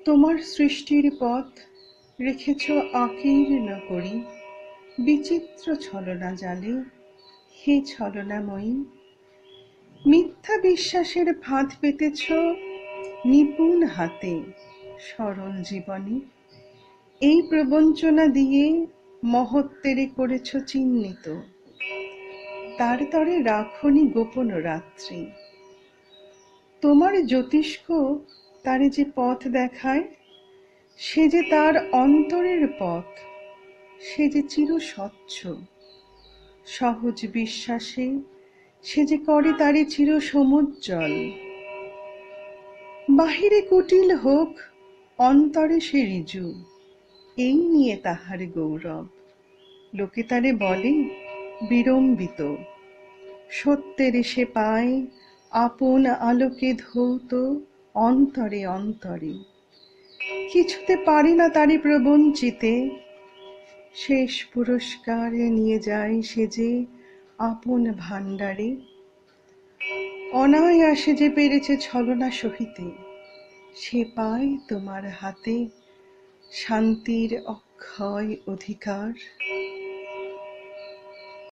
তোমার সৃষ্টির পথ রেখেছ আকীর্ণ করি, বিচিত্র ছলনা জালে। হে ছলনাময়ী, মিথ্যা বিশ্বাসের ফাঁদ পেতেছ নিপুণ হাতে সরল জীবনে। এই প্রবঞ্চনা দিয়ে মহত্বেরে করেছ চিহ্নিত, তার তরে রাখনি গোপন রাত্রি। তোমার জ্যোতিষ্ক তারে যে পথ দেখায়, সে যে তার অন্তরের পথ, সে যে চির স্বচ্ছ। সহজ বিশ্বাসে সে যে করে তারে চির সমুজ্জ্বল। বাহিরে কুটিল হোক, অন্তরে সে ঋজু, এই নিয়ে তাহার গৌরব। লোকে তারে বলে বিড়ম্বিত, সত্যের সে পায় আপন আলোকে ধৌত অন্তরে অন্তরে। কিছুতে পারে না তারে প্রবঞ্চিতে, শেষ পুরস্কার নিয়ে যায় সে যে আপন ভাণ্ডারে। অনায়াসে যে পেরেছে ছলনা সহিতে, সে পায় তোমার হাতে শান্তির অক্ষয় অধিকার।